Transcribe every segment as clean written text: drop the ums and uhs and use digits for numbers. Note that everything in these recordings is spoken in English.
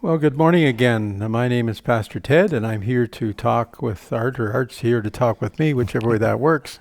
Well, good morning again. My name is Pastor Ted, and I'm here to talk with Art, or Art's here to talk with me, whichever way that works.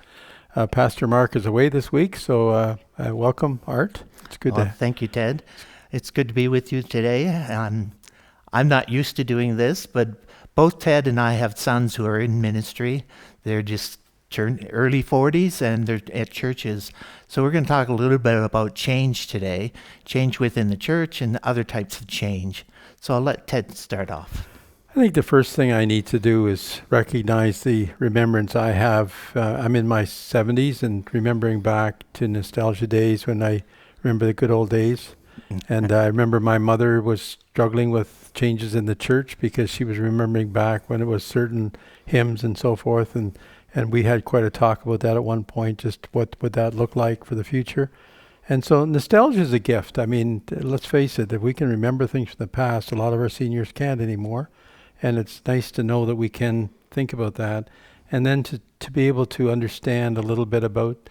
Pastor Mark is away this week, so welcome, Art. It's good Well, to. thank you, Ted. It's good to be with you today. I'm not used to doing this, but both Ted and I have sons who are in ministry. They're just turned early 40s and they're at churches. So we're going to talk a little bit about change today, change within the church and other types of change. So I'll let Ted start off. I think the first thing I need to do is recognize the remembrance I have. I'm in my 70s and remembering back to nostalgia days when I remember the good old days. And I remember my mother was struggling with changes in the church because she was remembering back when it was certain hymns and so forth. And we had quite a talk about that at one point, just what would that look like for the future. And so nostalgia is a gift. I mean, let's face it, if we can remember things from the past, a lot of our seniors can't anymore. And it's nice to know that we can think about that. And then to be able to understand a little bit about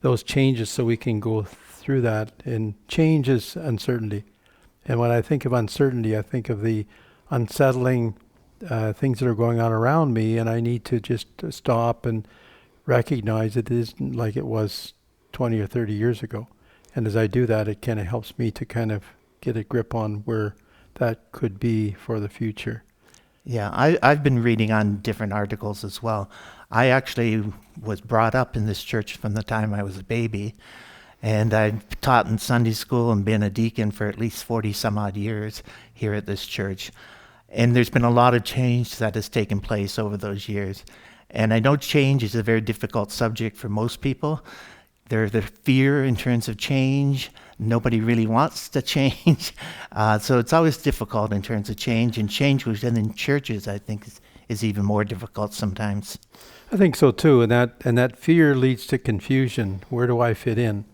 those changes so we can go through that. And change is uncertainty. And when I think of uncertainty, I think of the unsettling things that are going on around me, and I need to just stop and recognize it isn't like it was 20 or 30 years ago. And as I do that, it kind of helps me to kind of get a grip on where that could be for the future. Yeah, I've been reading on different articles as well. I actually was brought up in this church from the time I was a baby. And I've taught in Sunday school and been a deacon for at least 40 some odd years here at this church. And there's been a lot of change that has taken place over those years. And I know change is a very difficult subject for most people. There's the fear in terms of change. Nobody really wants to change. So it's always difficult in terms of change. And change within churches, I think, is even more difficult sometimes. I think so too. And that fear leads to confusion. Where do I fit in?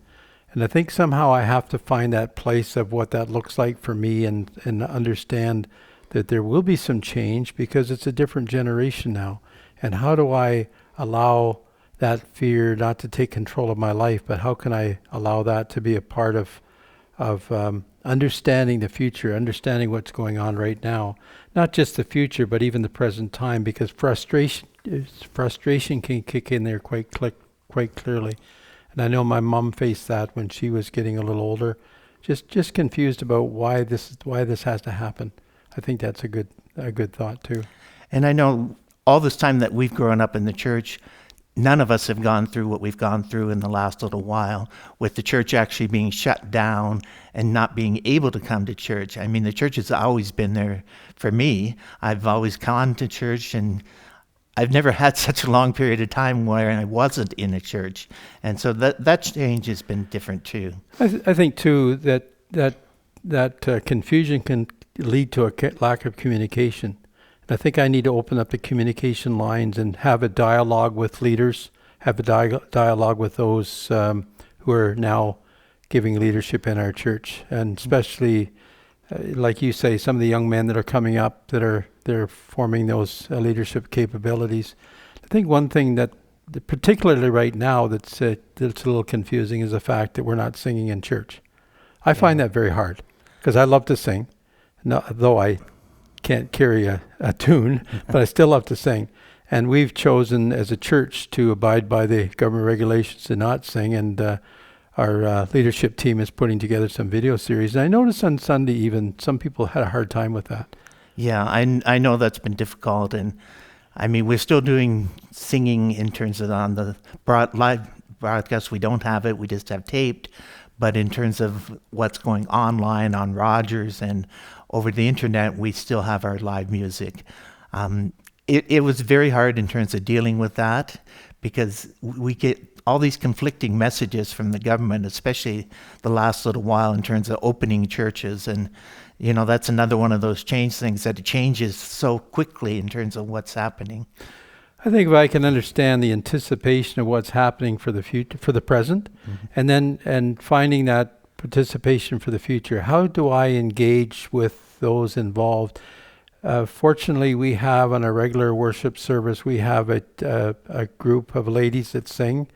And I think somehow I have to find that place of what that looks like for me and understand that there will be some change because it's a different generation now. And how do I allow that fear not to take control of my life, but how can I allow that to be a part of understanding the future, understanding what's going on right now, not just the future, but even the present time, because frustration can kick in there quite clearly. And I know my mom faced that when she was getting a little older, just confused about why this has to happen. I think that's a good thought too. And I know all this time that we've grown up in the church, none of us have gone through what we've gone through in the last little while, with the church actually being shut down and not being able to come to church. I mean, the church has always been there for me. I've always gone to church, and I've never had such a long period of time where I wasn't in a church. And so that change has been different too. I think too that confusion can lead to a lack of communication. And I think I need to open up the communication lines and have a dialogue with leaders, have a dialogue with those who are now giving leadership in our church, and especially, like you say, some of the young men that are coming up they're forming those leadership capabilities. I think one thing that, particularly right now, that's a little confusing is the fact that we're not singing in church. I find that very hard because I love to sing, though I can't carry a tune, but I still love to sing. And we've chosen as a church to abide by the government regulations to not sing, and our leadership team is putting together some video series. And I noticed on Sunday even some people had a hard time with that. Yeah, I know that's been difficult, and I mean, we're still doing singing in terms of on the live broadcast. We don't have it, we just have taped. But in terms of what's going online on Rogers and over the internet, we still have our live music. It was very hard in terms of dealing with that because we get all these conflicting messages from the government, especially the last little while in terms of opening churches. And, you know, that's another one of those change things that it changes so quickly in terms of what's happening. I think if I can understand the anticipation of what's happening for the future, for the present, and finding that participation for the future, how do I engage with those involved? Fortunately, we have on a regular worship service, we have a group of ladies that sing,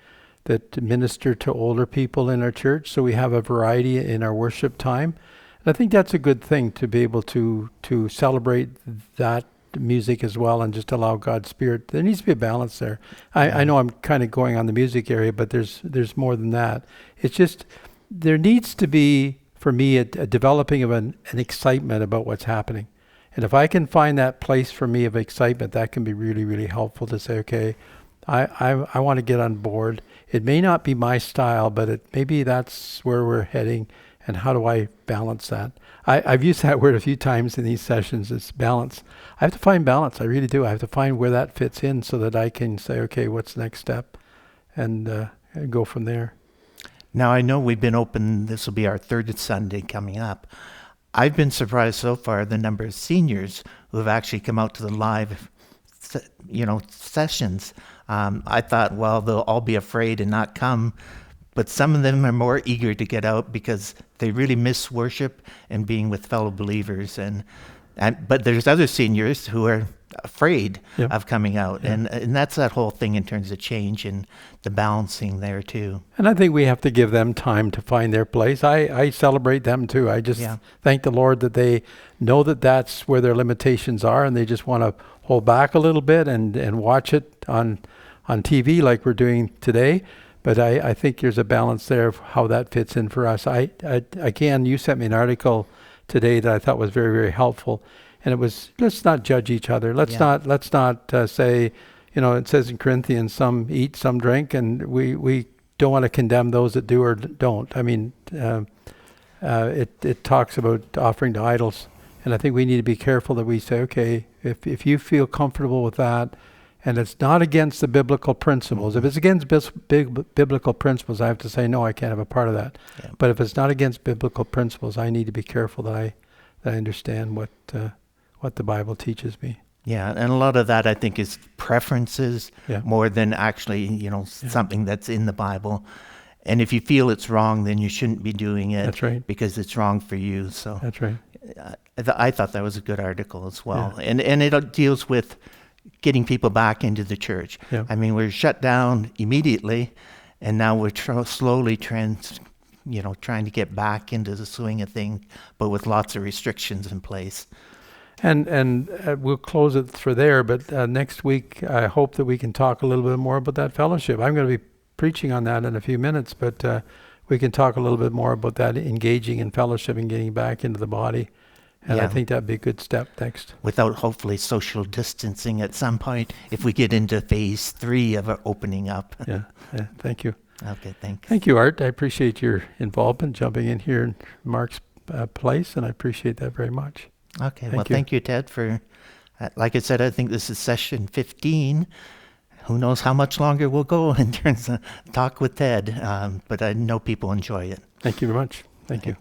that minister to older people in our church. So we have a variety in our worship time. And I think that's a good thing to be able to celebrate that music as well and just allow God's Spirit. There needs to be a balance there. I know I'm kind of going on the music area, but there's more than that. It's just there needs to be, for me, a developing of an excitement about what's happening. And if I can find that place for me of excitement, that can be really, really helpful to say, okay, I want to get on board. It may not be my style, but maybe that's where we're heading. And how do I balance that? I've used that word a few times in these sessions. It's balance. I have to find balance. I really do. I have to find where that fits in so that I can say, okay, what's the next step? And go from there. Now, I know we've been open, this will be our third Sunday coming up. I've been surprised so far the number of seniors who have actually come out to the live, sessions. I thought, well, they'll all be afraid and not come, but some of them are more eager to get out because they really miss worship and being with fellow believers. But there's other seniors who are afraid of coming out, and that's that whole thing in terms of change and the balancing there too. And I think we have to give them time to find their place. I celebrate them too. I just thank the Lord that they know that that's where their limitations are, and they just want to hold back a little bit and watch it on TV like we're doing today. But I think there's a balance there of how that fits in for us. Again, you sent me an article today that I thought was very, very helpful. And it was, let's not judge each other. Let's not say, it says in Corinthians, some eat, some drink, and we don't want to condemn those that do or don't. I mean, it talks about offering to idols. And I think we need to be careful that we say, okay, if you feel comfortable with that, and it's not against the biblical principles. If it's against biblical principles, I have to say, no, I can't have a part of that. Yeah. But if it's not against biblical principles, I need to be careful that I understand what the Bible teaches me. Yeah, and a lot of that I think is preferences more than actually, something that's in the Bible. And if you feel it's wrong, then you shouldn't be doing it. That's right. Because it's wrong for you. So that's right. I thought that was a good article as well. Yeah. And it deals with getting people back into the church. Yeah. I mean, we're shut down immediately, and now we're slowly trying to get back into the swing of things, but with lots of restrictions in place. And we'll close it for there, but next week I hope that we can talk a little bit more about that fellowship. I'm going to be preaching on that in a few minutes, but we can talk a little bit more about that, engaging in fellowship and getting back into the body. And I think that'd be a good step next. Without hopefully social distancing at some point, if we get into phase 3 of opening up. Yeah, thank you. Okay, thanks. Thank you, Art. I appreciate your involvement, jumping in here in Mark's place, and I appreciate that very much. Okay, thank you, Ted, for, like I said, I think this is session 15. Who knows how much longer we'll go in terms of talk with Ted, but I know people enjoy it. Thank you very much. Thank you.